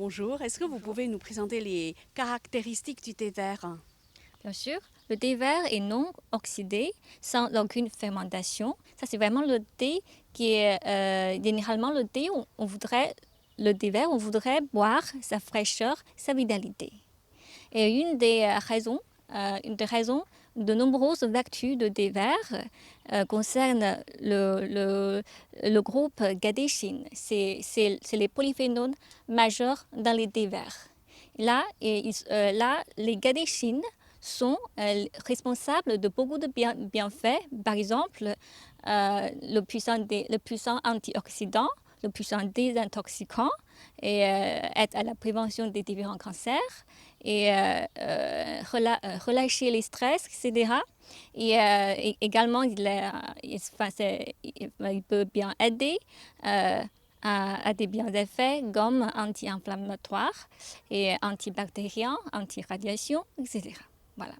bonjour. Est-ce que vous pouvez nous présenter les caractéristiques du thé vert? Bien sûr, le thé vert est non oxydé, sans aucune fermentation. Ça, c'est vraiment le thé qui est généralement le thé. On voudrait le thé vert, on voudrait boire sa fraîcheur, sa vitalité. Et une des raisons, de nombreuses vertus de thé vert concernent le groupe gadéchine. C'est les polyphénols majeurs dans les thés verts. Là, les gadéchines sont responsables de beaucoup de bienfaits. Par exemple, le puissant antioxydant, le puissant désintoxicant et aide à la prévention des différents cancers et relâcher les stress, etc. Et également, il peut bien aider à des bienfaits comme anti-inflammatoires et antibactériens, anti-radiation, etc. Voilà.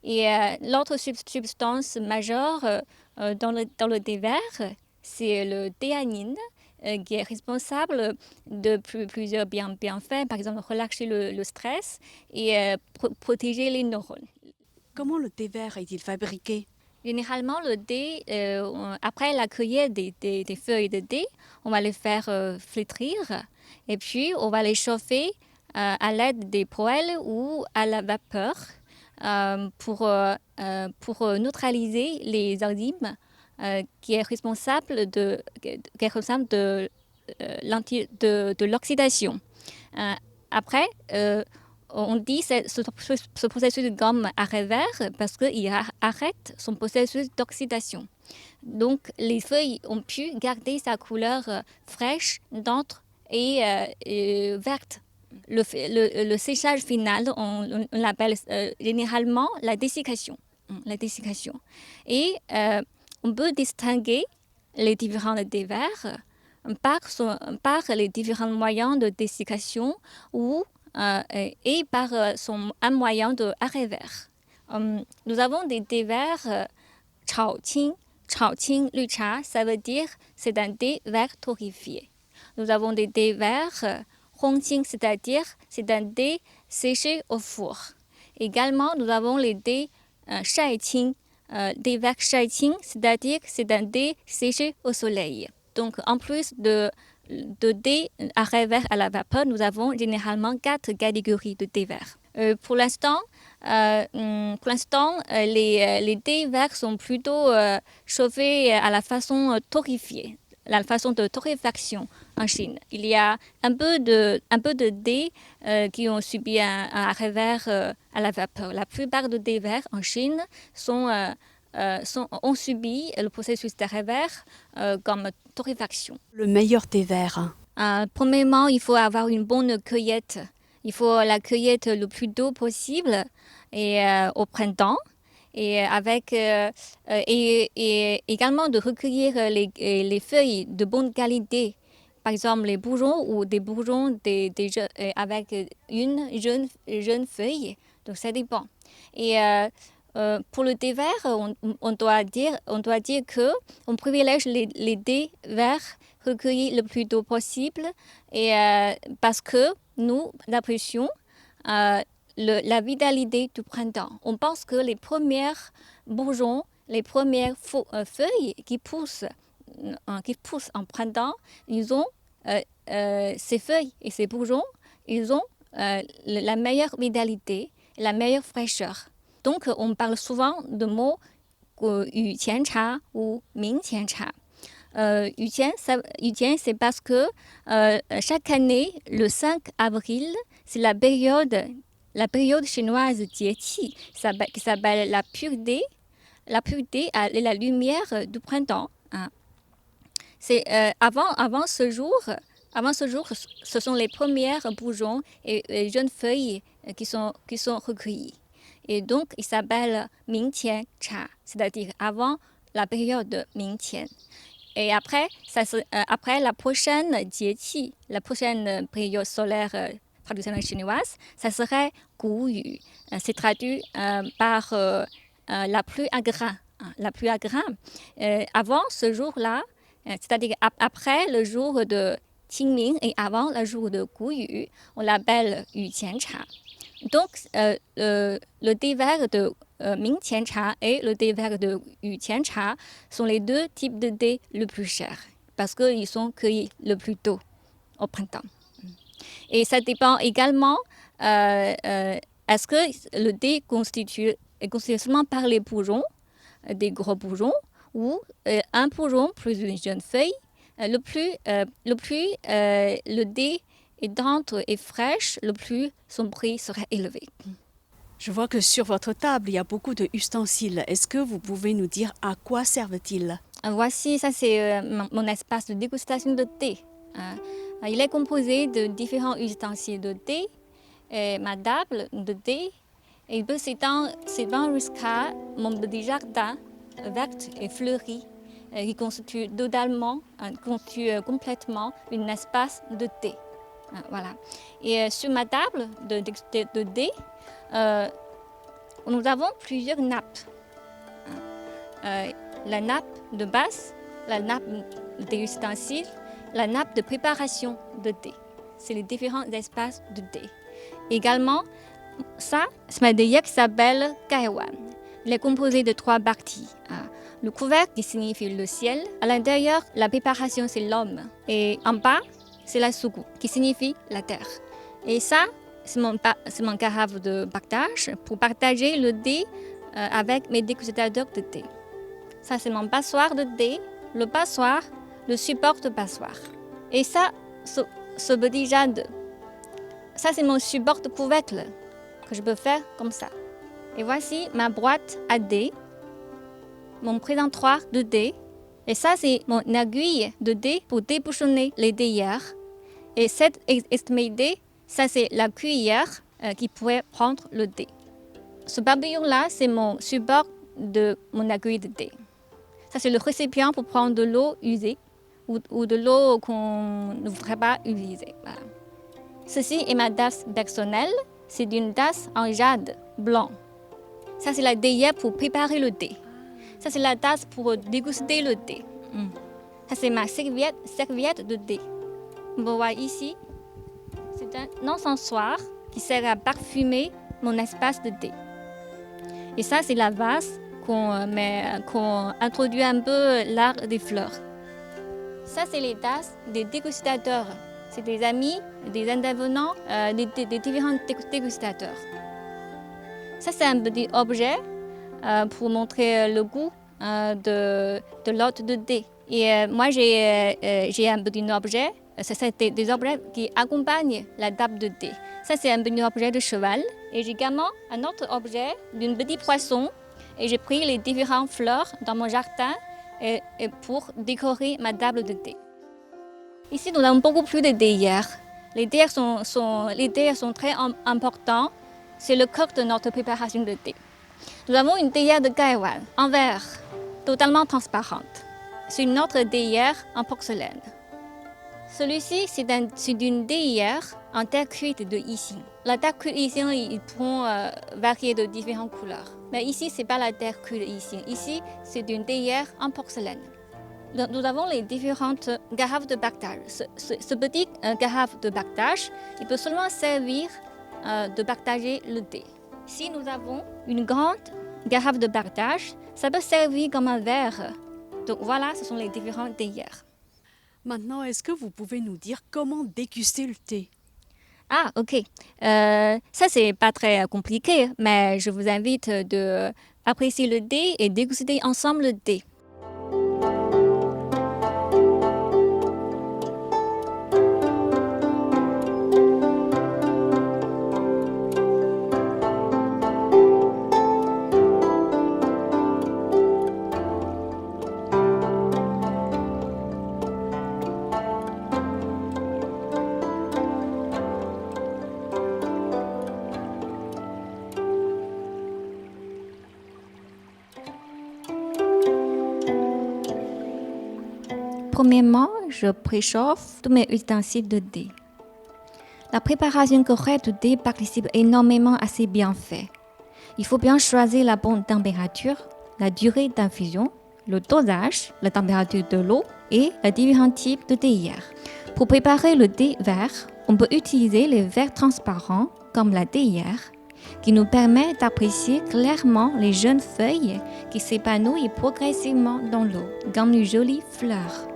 Et l'autre substance majeure dans le thé vert, c'est le théanine, qui est responsable de plusieurs bienfaits, par exemple relâcher le stress et protéger les neurones. Comment le thé vert est-il fabriqué? Généralement, le thé, après la cueillette des feuilles de thé, on va les faire flétrir et puis on va les chauffer à l'aide des poêles ou à la vapeur pour neutraliser les enzymes qui est responsable de l'oxydation. Euh, Après, on dit que ce processus de gomme arrêt vert parce qu'il arrête son processus d'oxydation. Donc, les feuilles ont pu garder sa couleur fraîche, dentre et verte. Le séchage final, on l'appelle généralement la dessiccation. La dessiccation. Et on peut distinguer les différents thés verts par les différents moyens de dessiccation ou et par un moyen de arrêt vert. Nous avons des thés verts Chaoqing. Chaoqing, lu cha, ça veut dire c'est un thé vert torréfié. Nous avons des thés verts Hongqing, c'est-à-dire c'est un thé séché au four. Également, nous avons les thés Shaiqing, thé vert Shaiqing, c'est-à-dire c'est un thé séché au soleil. Donc, en plus de thé arrêt vert à la vapeur, nous avons généralement 4 catégories de thé vert. Les thés verts sont plutôt chauffés à la façon torréfiée, la façon de torréfaction en Chine. Il y a un peu de thé qui ont subi un arrêt vert à la vapeur. La plupart des thés verts en Chine ont subi le processus d'arrêt vert comme torréfaction. Le meilleur thé vert. Premièrement, il faut avoir une bonne cueillette. Il faut la cueillette le plus tôt possible et au printemps. Et également de recueillir les feuilles de bonne qualité. Par exemple, les bourgeons ou des bourgeons avec une jeune feuille. Donc, ça dépend. Et pour le thé vert, on doit dire que on privilège les thés verts recueillis le plus tôt possible et parce que nous apprécions euh, la vitalité du printemps. On pense que les premières bourgeons, les premières feuilles qui poussent en printemps, ils ont ces feuilles et ces bourgeons, ils ont la meilleure vitalité, la meilleure fraîcheur. Donc, on parle souvent de mots yu qian cha ou ming qian cha. Yu qian, c'est parce que chaque année, le 5 avril, c'est la période chinoise Jieqi, qui s'appelle la pureté et la lumière du printemps. Hein. Avant ce jour, ce sont les premières bourgeons et jeunes feuilles qui sont recueillies. Et donc, il s'appelle Mingqian Cha, c'est-à-dire avant la période de Mingqian. Et après la prochaine Jieqi, la prochaine période solaire traditionnelle chinoise, ça serait Gu Yu. C'est traduit par la pluie à grains. Hein, la pluie à grains. Avant ce jour-là, c'est-à-dire après le jour de Qingming et avant le jour de Guyu, on l'appelle Yu Qiancha. Donc, le thé vert de Ming Qiancha et le thé vert de Yu Qiancha sont les deux types de thé les plus chers parce qu'ils sont cueillis le plus tôt au printemps. Et ça dépend également, est-ce que le thé est constitué seulement par les bourgeons, des gros bourgeons, ou un bourgeon plus une jeune feuille. Le thé est dense et fraîche, le plus son prix sera élevé. Je vois que sur votre table, il y a beaucoup d'ustensiles. Est-ce que vous pouvez nous dire à quoi servent-ils? Voici, ça c'est mon espace de dégustation de thé. Il est composé de différents ustensiles de thé, ma table de thé, et il peut s'étendre jusqu'à mon petit jardin vert et fleuri qui constitue totalement, complètement un espace de thé. Voilà. Et sur ma table de thé, nous avons plusieurs nappes. La nappe de base, la nappe des ustensiles, la nappe de préparation de thé. C'est les différents espaces de thé. Également, ça, c'est ma théière qui s'appelle Gaiwan. Il est composé de 3 parties. Le couvercle qui signifie le ciel. À l'intérieur, la préparation, c'est l'homme. Et en bas, c'est la soucoupe qui signifie la terre. Et ça, c'est mon carafe de partage pour partager le thé avec mes dégustateurs de thé. Ça, c'est mon passoire de thé, le passoire, le support de passoire. Et ça, ce petit jade, ça, c'est mon support de couvercle que je peux faire comme ça. Et voici ma boîte à thé, mon présentoir de thé. Et ça, c'est mon aiguille de thé pour débouchonner les théières. Et cette extrémité, ça, c'est la cuillère qui pourrait prendre le thé. Ce papillon-là, c'est mon support de mon aiguille de thé. Ça, c'est le récipient pour prendre de l'eau usée ou de l'eau qu'on ne voudrait pas utiliser. Voilà. Ceci est ma tasse personnelle. C'est une tasse en jade blanc. Ça, c'est la théière pour préparer le thé. Ça, c'est la tasse pour déguster le thé. Ça, c'est ma serviette de thé. On peut voir ici, c'est un encensoir qui sert à parfumer mon espace de thé. Et ça, c'est la vase qu'on introduit un peu l'art des fleurs. Ça, c'est les tasses des dégustateurs. C'est des amis, des intervenants, des différents dégustateurs. Ça, c'est un petit objet pour montrer le goût de l'hôte de thé. Et moi, j'ai un petit objet. C'est des objets qui accompagnent la table de thé. Ça, c'est un petit objet de cheval. Et j'ai également un autre objet d'un petit poisson. Et j'ai pris les différentes fleurs dans mon jardin et pour décorer ma table de thé. Ici, nous avons beaucoup plus de théières. Les théières sont très importantes. C'est le cœur de notre préparation de thé. Nous avons une théière de Gaiwan en verre, totalement transparente. C'est une autre théière en porcelaine. Celui-ci, c'est une théière en terre cuite de Yixing. La terre cuite de Yixing, il peut varier de différentes couleurs. Mais ici, ce n'est pas la terre cuite de Yixing. Ici, c'est une théière en porcelaine. Nous avons les différentes carafes de partage. Ce petit carafe de partage, il peut seulement servir de partager le thé. Si nous avons une grande carafe de partage, ça peut servir comme un verre. Donc voilà, ce sont les différentes théières. Maintenant, est-ce que vous pouvez nous dire comment déguster le thé? Ah, ok. Ça, c'est pas très compliqué, mais je vous invite à apprécier le thé et déguster ensemble le thé. Premièrement, je préchauffe tous mes ustensiles de thé. La préparation correcte du thé participe énormément à ses bienfaits. Il faut bien choisir la bonne température, la durée d'infusion, le dosage, la température de l'eau et les différents types de théières. Pour préparer le thé vert, on peut utiliser les verres transparents comme la théière, qui nous permet d'apprécier clairement les jeunes feuilles qui s'épanouissent progressivement dans l'eau, comme une jolie fleur.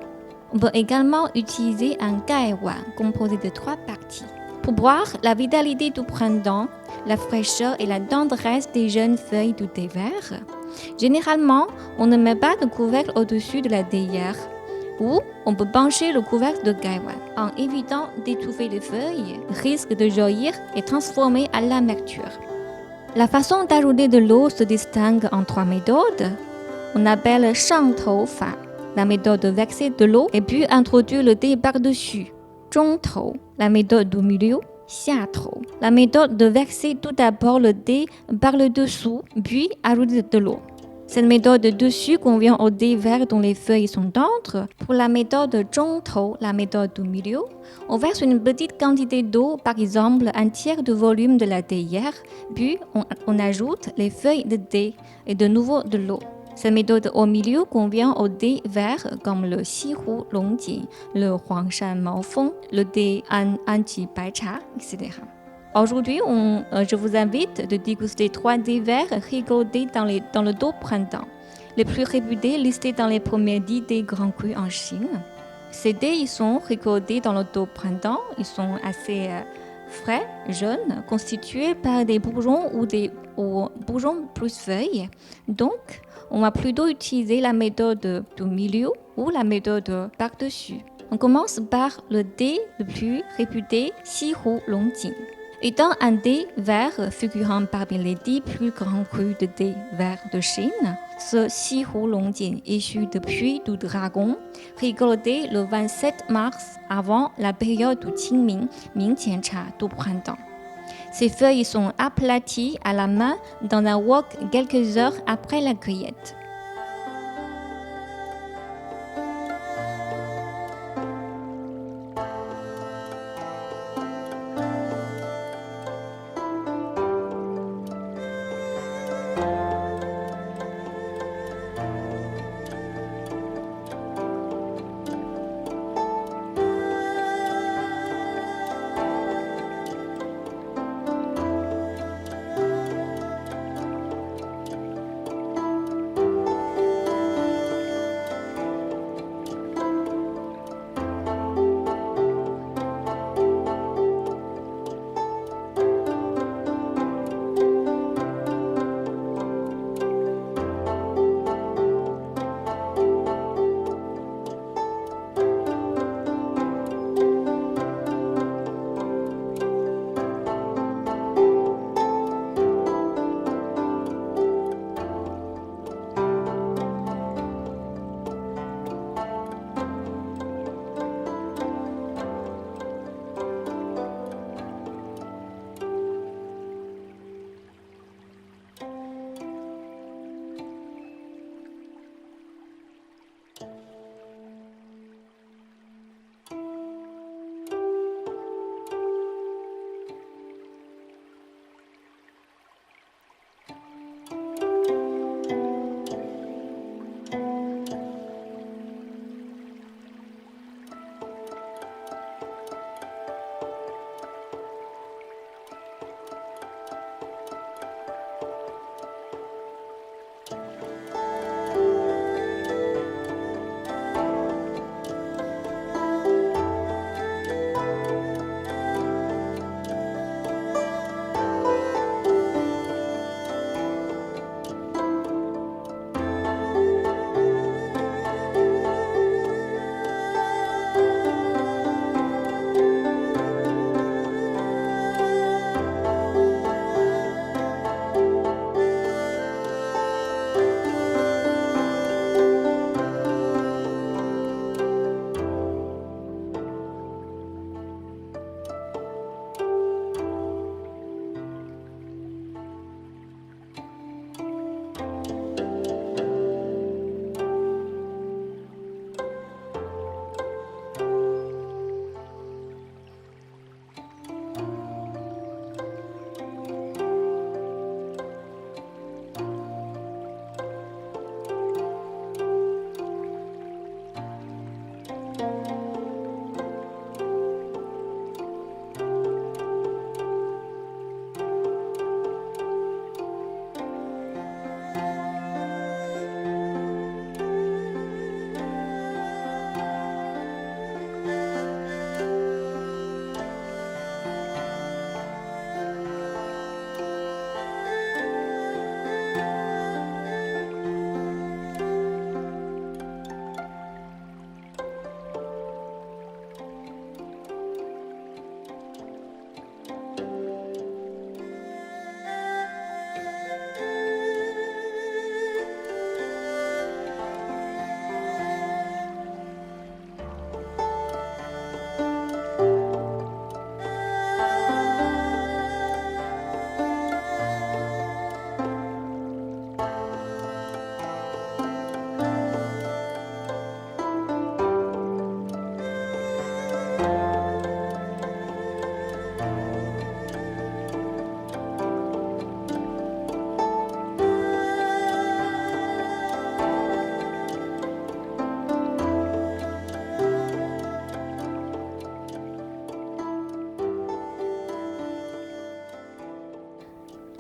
On peut également utiliser un gaiwan composé de 3 parties. Pour boire la vitalité du printemps, la fraîcheur et la tendresse des jeunes feuilles du thé vert, généralement, on ne met pas de couvercle au-dessus de la théière, ou on peut pencher le couvercle de gaiwan en évitant d'étouffer les feuilles, risque de jaillir et transformer à l'amertume. La façon d'ajouter de l'eau se distingue en 3 méthodes. On appelle shangtou fa, la méthode de verser de l'eau et puis introduire le thé par-dessus. Zhongtou, la méthode du milieu. Xiatou, la méthode de verser tout d'abord le thé par le dessous, puis ajouter de l'eau. Cette méthode de dessus convient au thé vert dont les feuilles sont tendres. Pour la méthode Zhongtou, la méthode du milieu, on verse une petite quantité d'eau, par exemple un tiers du volume de la théière, puis on ajoute les feuilles de thé et de nouveau de l'eau. Cette méthode au milieu convient au thé vert comme le Xihu Longjing, le Huangshan Maofeng, le thé Anji Baicha, etc. Aujourd'hui, je vous invite de déguster 3 thés verts récoltés dans le doux printemps. Les plus réputés listés dans les premiers 10 thés grands crus en Chine. Ces thés, ils sont récoltés dans le doux printemps. Ils sont assez frais, jeunes, constitués par des bourgeons ou bourgeons plus feuilles. Donc, on va plutôt utiliser la méthode du milieu ou la méthode par-dessus. On commence par le thé le plus réputé, Xihu Longjing. Étant un thé vert figurant parmi les 10 plus grands crus de thé vert de Chine, ce Xihu Longjing issu de puits du dragon, récolté le 27 mars avant la période du Qingming, Mingqiancha du printemps. Ces feuilles sont aplaties à la main dans un wok quelques heures après la cueillette.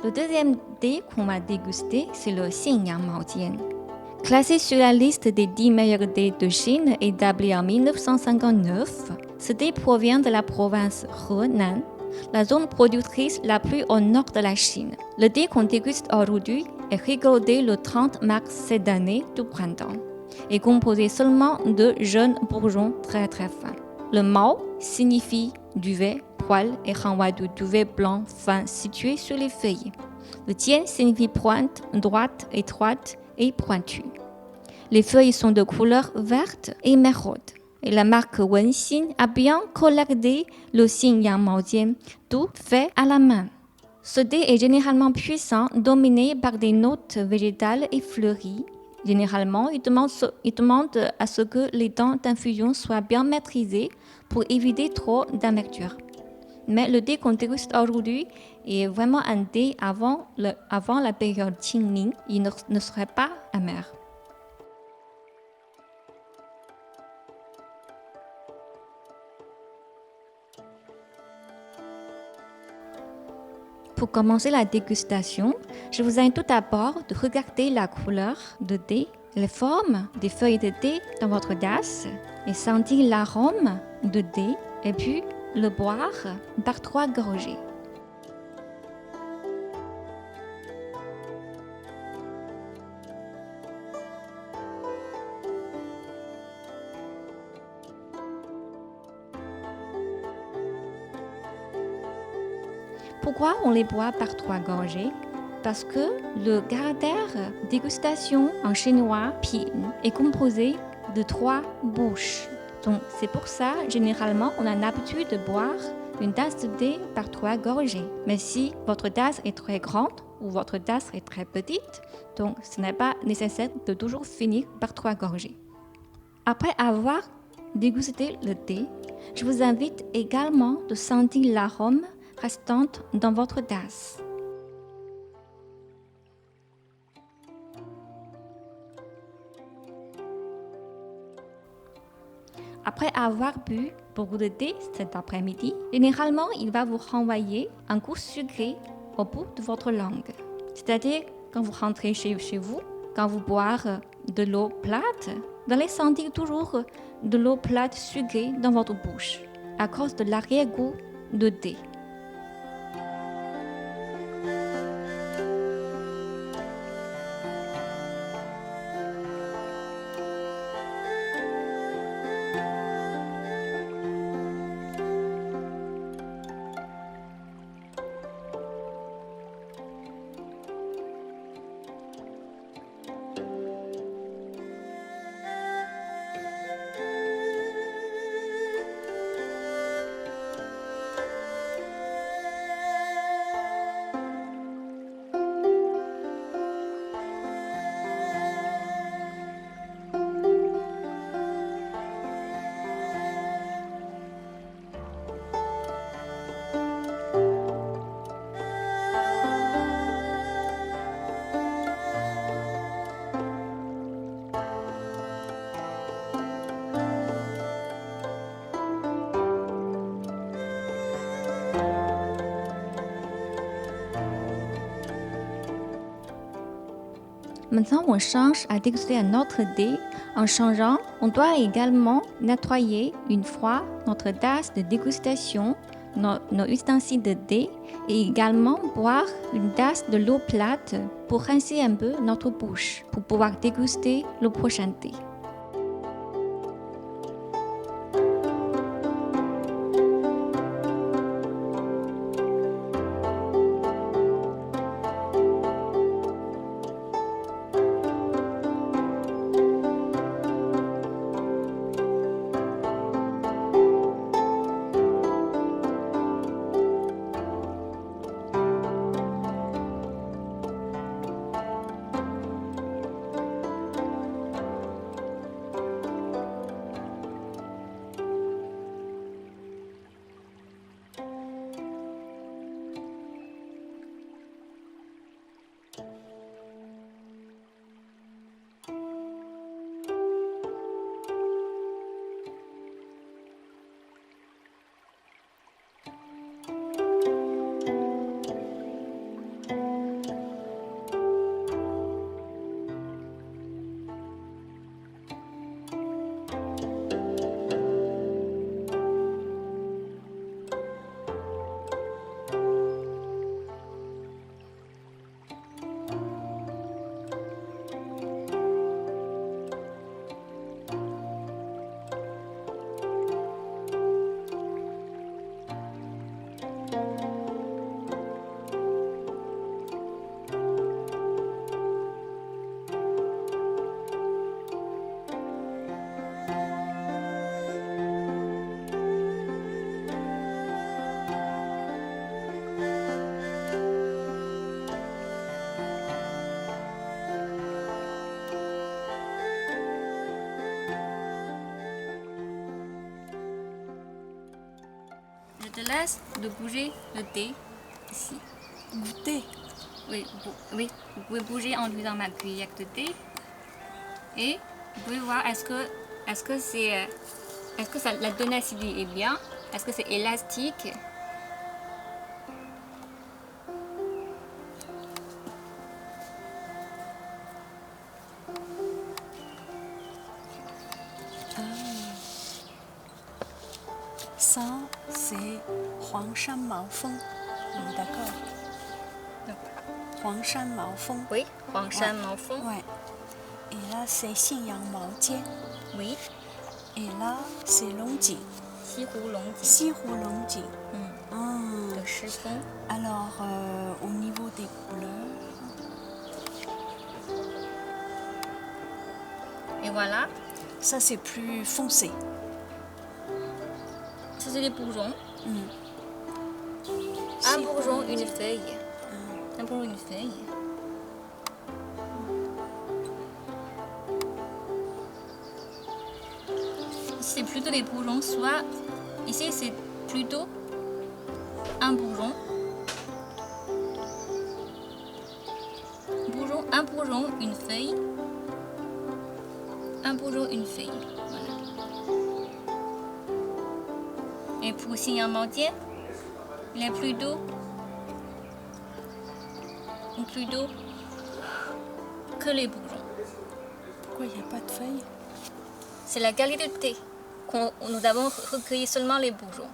Le deuxième thé qu'on va déguster, c'est le Xinyang Maojian. Classé sur la liste des 10 meilleurs thés de Chine, établi en 1959, ce thé provient de la province Henan, la zone productrice la plus au nord de la Chine. Le thé qu'on déguste aujourd'hui est récolté le 30 mars cette année du printemps et composé seulement de jeunes bourgeons très fins. Le Mao signifie duvet, poil et renvoie du duvet blanc fin situé sur les feuilles. Le Jian signifie pointe, droite, étroite et pointue. Les feuilles sont de couleur verte et émeraude. Et la marque Wenxin a bien collecté le Xinyang Maojian, tout fait à la main. Ce thé est généralement puissant, dominé par des notes végétales et fleuries. Généralement, il demande à ce que les temps d'infusion soient bien maîtrisés pour éviter trop d'amertume. Mais le thé qu'on déguste aujourd'hui est vraiment un thé avant la période Qingming. Il ne serait pas amer. Pour commencer la dégustation, je vous invite tout d'abord de regarder la couleur de thé, les formes des feuilles de thé dans votre tasse et sentir l'arôme de thé et puis le boire par 3 gorgées. Pourquoi on les boit par 3 gorgées? Parce que le caractère dégustation en chinois pi est composé de 3 bouches. Donc c'est pour ça, généralement, on a l'habitude de boire une tasse de thé par 3 gorgées. Mais si votre tasse est très grande ou votre tasse est très petite, donc ce n'est pas nécessaire de toujours finir par 3 gorgées. Après avoir dégusté le thé, je vous invite également de sentir l'arôme restante dans votre tasse. Après avoir bu beaucoup de thé cet après-midi, généralement, il va vous renvoyer un goût sucré au bout de votre langue. C'est-à-dire, quand vous rentrez chez vous, quand vous boirez de l'eau plate, vous allez sentir toujours de l'eau plate sucrée dans votre bouche à cause de l'arrière-goût de thé. Maintenant, on change à déguster un autre thé. En changeant, on doit également nettoyer une fois notre tasse de dégustation, nos ustensiles de thé et également boire une tasse de l'eau plate pour rincer un peu notre bouche pour pouvoir déguster le prochain thé. reste de bouger le thé ici. Goûter. Oui, oui, vous pouvez bouger en utilisant ma cuillère de thé. Et vous pouvez voir est-ce que la ténacité est bien, est-ce que c'est élastique. Ça, c'est Huangshan Maofeng. D'accord. Huangshan Maofeng. Oui, Huangshan Maofeng. Ouais. Et là, c'est Xinyang Maojian. Oui. Et là, c'est Longjing. Xihou Longjing. Xihou Longjing. De Shifeng. Alors, au niveau des couleurs. Et voilà. Ça, c'est plus foncé. Ça, c'est des bourgeons. Un Xihou bourgeon, Longjing. une feuille. Un bourgeon, une feuille. C'est plutôt des bourgeons, soit ici c'est plutôt un bourgeon, un bourgeon, une feuille, un bourgeon, une feuille. Voilà. Et pour Xinyang Maojian, il est plutôt que les bourgeons. Pourquoi il n'y a pas de feuilles? C'est la qualité de thé. Nous avons recueilli seulement les bourgeons.